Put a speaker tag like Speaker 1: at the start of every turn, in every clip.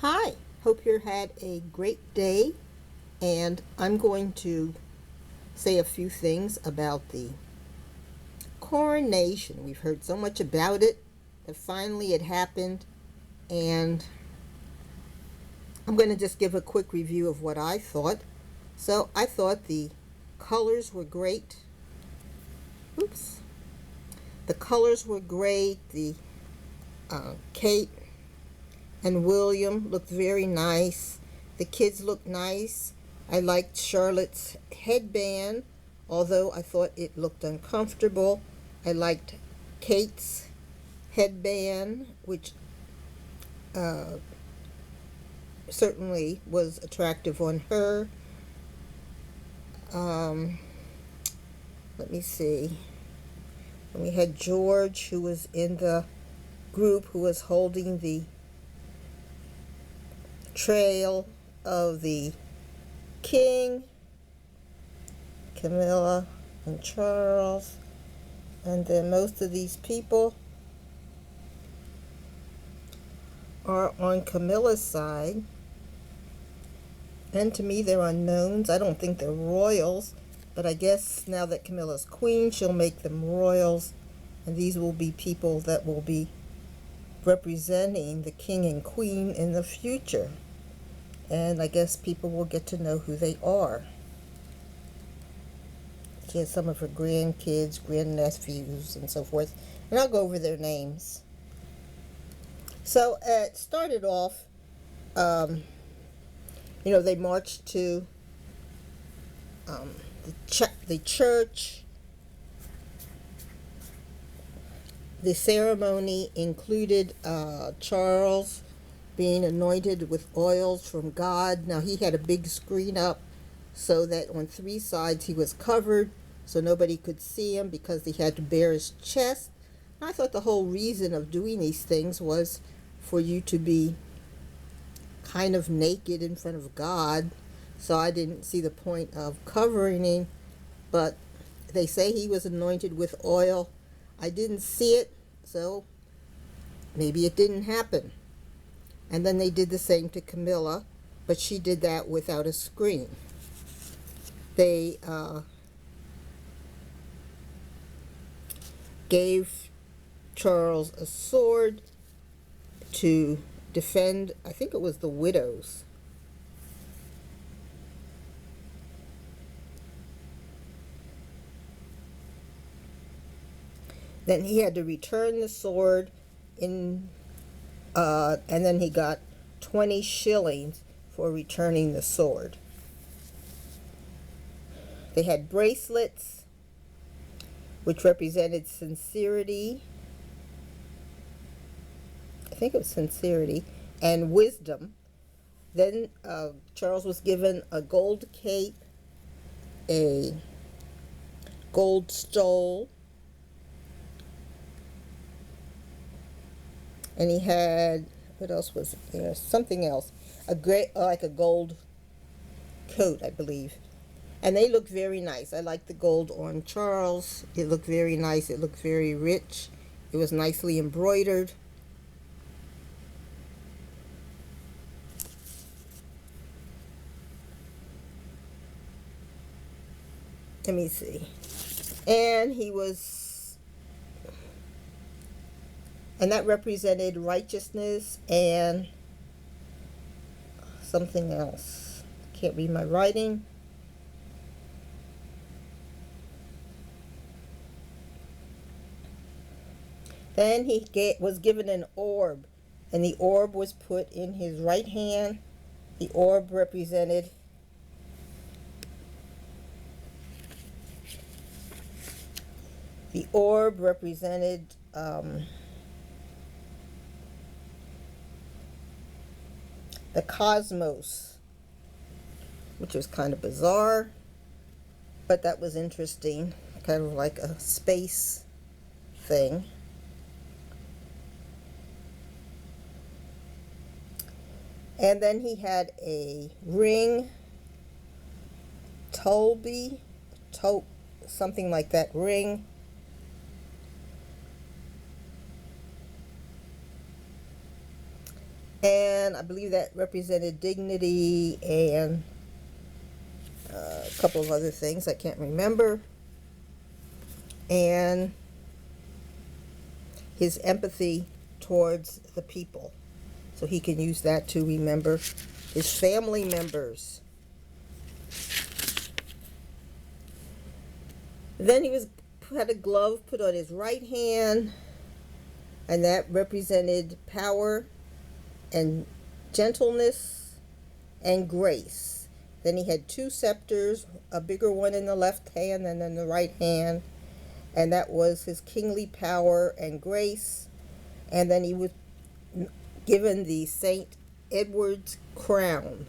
Speaker 1: Hi, hope you had a great day, and I'm going to say a few things about the coronation. We've heard so much about it that finally it happened, and I'm going to just give a quick review of what I thought. So, I thought the colors were great. Oops. The colors were great. The Kate and William looked very nice. The kids looked nice. I liked Charlotte's headband, although I thought it looked uncomfortable. I liked Kate's headband, which uh, certainly was attractive on her. Um, Let me see. And we had George, who was in the group, who was holding the trail of the king, Camilla, and Charles. And then most of these people are on Camilla's side. And to me, they're unknowns. I don't think they're royals. But I guess now that Camilla's queen, she'll make them royals. And these will be people that will be representing the king and queen in the future. And I guess people will get to know who they are. She has some of her grandkids, grandnephews, and so forth. And I'll go over their names. So it started off, they marched to the church. The ceremony included Charles being anointed with oils from God. Now, he had a big screen up so that on three sides he was covered so nobody could see him because he had to bare his chest. And I thought the whole reason of doing these things was for you to be kind of naked in front of God. So I didn't see the point of covering him. But they say he was anointed with oil. I didn't see it, so maybe it didn't happen. And then they did the same to Camilla, but she did that without a screen. They gave Charles a sword to defend, I think it was the widows. Then he had to return the sword and then he got 20 shillings for returning the sword. They had bracelets, which represented sincerity. I think it was sincerity and wisdom. Then Charles was given a gold cape, a gold stole, and he had, what else was there? Something else, like a gold coat, I believe. And they looked very nice. I liked the gold on Charles. It looked very nice. It looked very rich. It was nicely embroidered. Let me see. And and that represented righteousness and something else. Can't read my writing. Then he was given an orb, and the orb was put in his right hand. The orb represented the cosmos, which was kind of bizarre, but that was interesting, kind of like a space thing. And then he had a ring, something like that ring. And I believe that represented dignity and a couple of other things I can't remember. And his empathy towards the people. So he can use that to remember his family members. Then he had a glove put on his right hand, and that represented power and gentleness and grace. Then he had two scepters, a bigger one in the left hand than in the right hand, and that was his kingly power and grace. And then he was given the St. Edward's crown.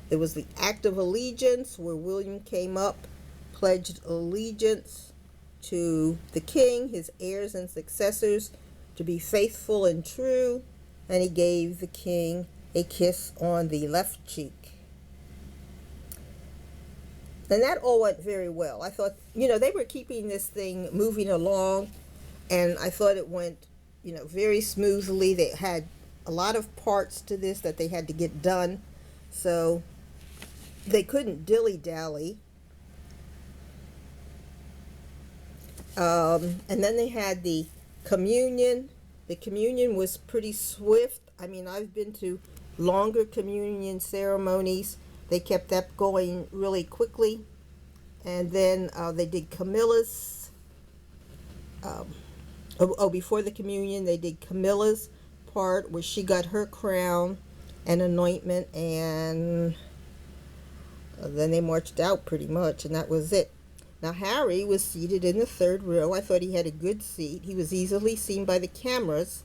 Speaker 1: There was the Act of Allegiance, where William came up, pledged allegiance to the king, his heirs and successors, to be faithful and true, and he gave the king a kiss on the left cheek. And that all went very well. I thought, they were keeping this thing moving along, and I thought it went, very smoothly. They had a lot of parts to this that they had to get done, so they couldn't dilly-dally. And then they had the communion. The communion was pretty swift. I mean, I've been to longer communion ceremonies. They kept that going really quickly. And then they did Camilla's. Before the communion, they did Camilla's part where she got her crown and anointment, and then they marched out pretty much, and that was it. Now, Harry was seated in the third row. I thought he had a good seat. He was easily seen by the cameras.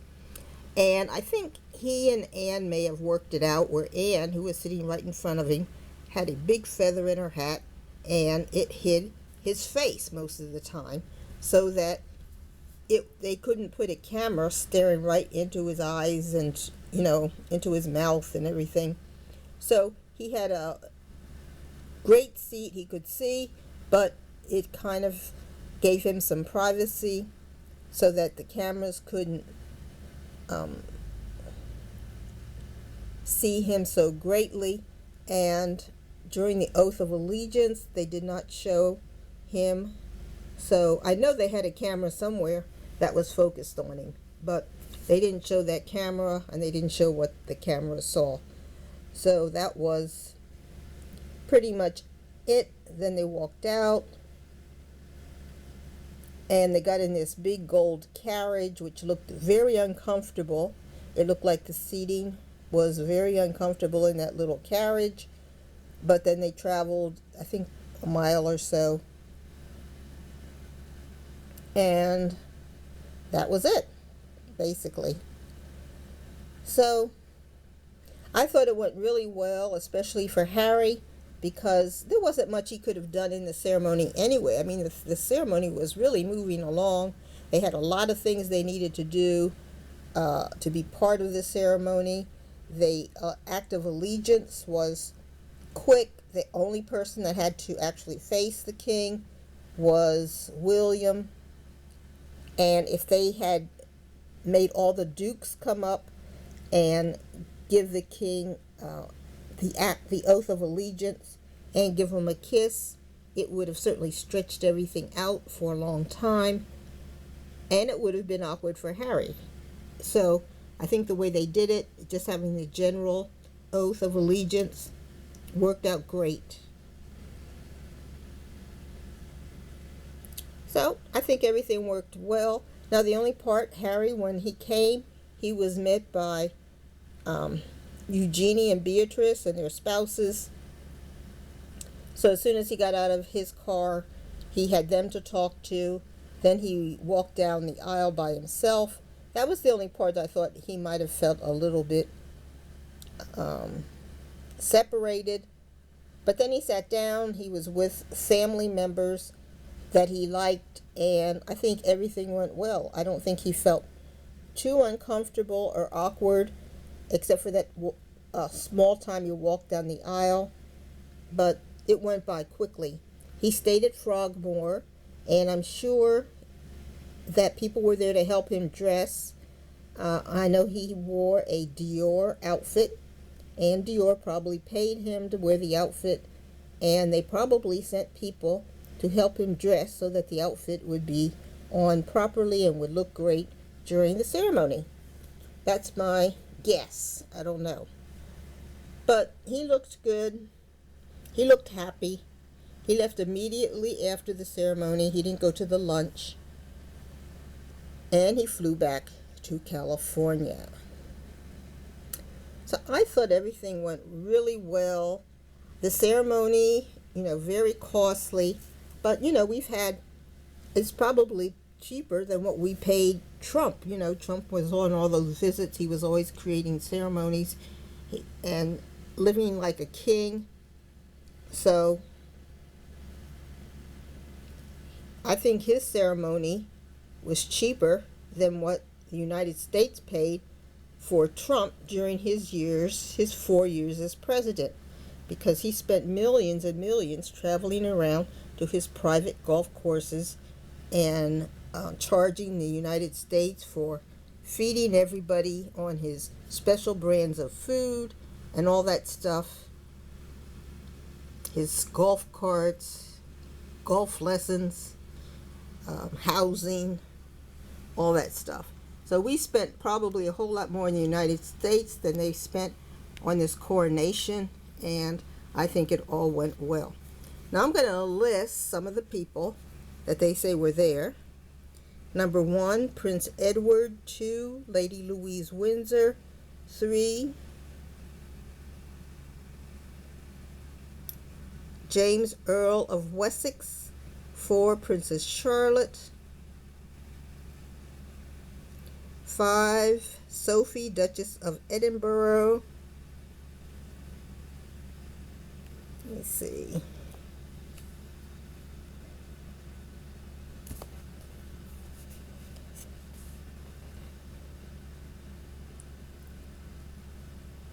Speaker 1: And I think he and Anne may have worked it out, where Anne, who was sitting right in front of him, had a big feather in her hat, and it hid his face most of the time, so that they couldn't put a camera staring right into his eyes and, into his mouth and everything. So he had a great seat. He could see, but it kind of gave him some privacy so that the cameras couldn't see him so greatly. And during the oath of allegiance, they did not show him. So I know they had a camera somewhere that was focused on him, but they didn't show that camera, and they didn't show what the camera saw. So that was pretty much it. Then they walked out, and they got in this big gold carriage, which looked very uncomfortable. It looked like the seating was very uncomfortable in that little carriage. But then they traveled, I think, a mile or so, and that was it, basically. So I thought it went really well, especially for Harry, because there wasn't much he could have done in the ceremony anyway. I mean, the ceremony was really moving along. They had a lot of things they needed to do to be part of the ceremony. The Act of Allegiance was quick. The only person that had to actually face the king was William. And if they had made all the dukes come up and give the king the oath of allegiance and give him a kiss, it would have certainly stretched everything out for a long time, and it would have been awkward for Harry. So I think the way they did it, just having the general oath of allegiance, worked out great. So I think everything worked well. Now the only part, Harry, when he came, he was met by Eugenie and Beatrice and their spouses. So as soon as he got out of his car, he had them to talk to. Then he walked down the aisle by himself. That was the only part that I thought he might have felt a little bit separated. But then he sat down. He was with family members that he liked, and I think everything went well. I don't think he felt too uncomfortable or awkward, except for that small time you walked down the aisle, but it went by quickly. He stayed at Frogmore, and I'm sure that people were there to help him dress. I know he wore a Dior outfit, and Dior probably paid him to wear the outfit, and they probably sent people to help him dress so that the outfit would be on properly and would look great during the ceremony. That's my guess. I don't know. But he looked good. He looked happy. He left immediately after the ceremony. He didn't go to the lunch. And he flew back to California. So I thought everything went really well. The ceremony, very costly. But, it's probably cheaper than what we paid Trump. Trump was on all those visits. He was always creating ceremonies and living like a king. So I think his ceremony was cheaper than what the United States paid for Trump during his 4 years as president, because he spent millions and millions traveling around to his private golf courses and charging the United States for feeding everybody on his special brands of food and all that stuff. His golf carts, golf lessons, housing, all that stuff. So we spent probably a whole lot more in the United States than they spent on this coronation, and I think it all went well. Now I'm going to list some of the people that they say were there. Number 1, Prince Edward. 2, Lady Louise Windsor. 3, James Earl of Wessex. 4, Princess Charlotte. 5, Sophie, Duchess of Edinburgh. Let me see.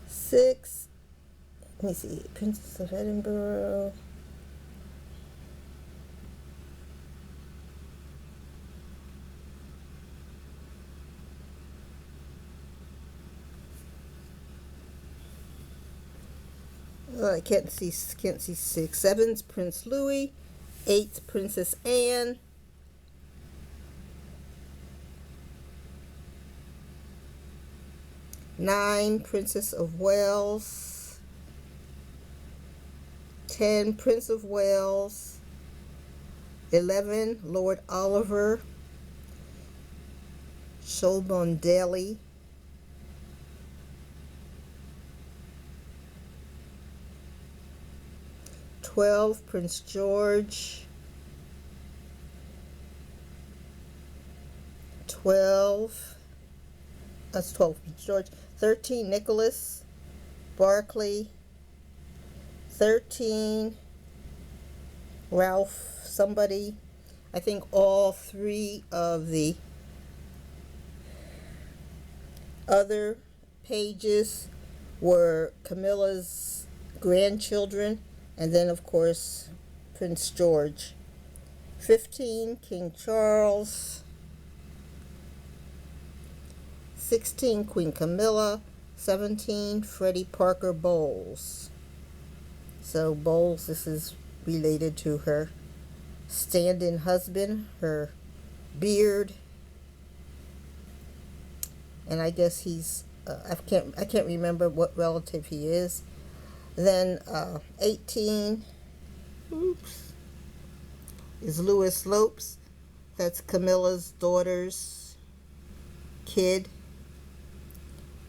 Speaker 1: 6, let me see, Princess of Edinburgh. I can't see 6. 7's Prince Louis. 8's Princess Anne. 9, Princess of Wales. 10, Prince of Wales. 11, Lord Oliver Sholbondeli. 12, Prince George. 12, that's 12, Prince George. 13, Nicholas Barclay. 13, Ralph somebody. I think all 3 of the other pages were Camilla's grandchildren, and then of course Prince George. 15, King Charles. 16, Queen Camilla. 17, Freddie Parker Bowles. So Bowles, this is related to her stand-in husband, her beard, and I guess he's I can't remember what relative he is. Then 18, is Louis Lopes. That's Camilla's daughter's kid.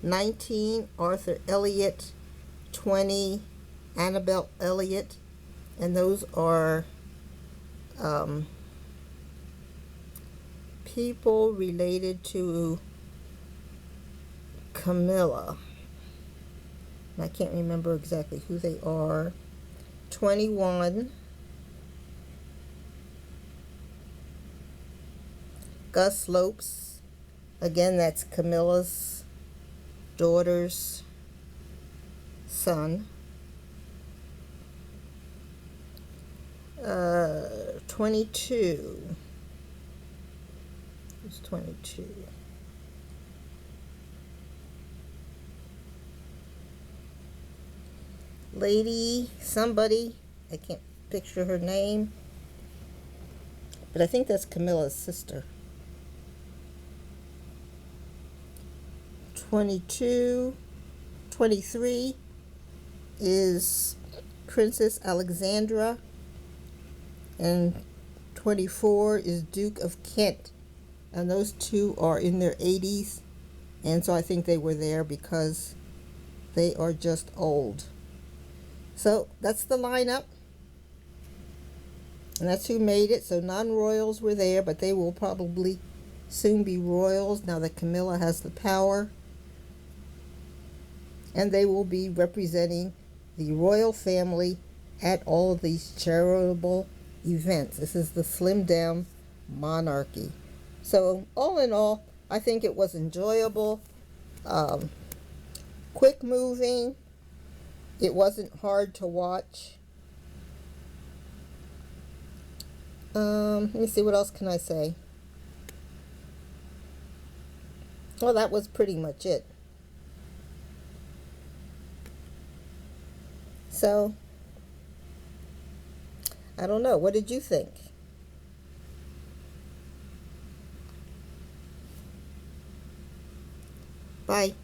Speaker 1: 19, Arthur Elliott. 20, Annabelle Elliott. And those are people related to Camilla. I can't remember exactly who they are. 21, Gus Lopes. Again, that's Camilla's daughter's son. 22. Who's 22? lady, somebody, I can't picture her name, but I think that's Camilla's sister. 22, 23 is Princess Alexandra, and 24 is Duke of Kent. And those two are in their 80s, and so I think they were there because they are just old. So that's the lineup, and that's who made it. So non-royals were there, but they will probably soon be royals now that Camilla has the power. And they will be representing the royal family at all of these charitable events. This is the slimmed down monarchy. So all in all, I think it was enjoyable, quick moving. It wasn't hard to watch. Let me see, what else can I say? Well, that was pretty much it. So, I don't know. What did you think? Bye.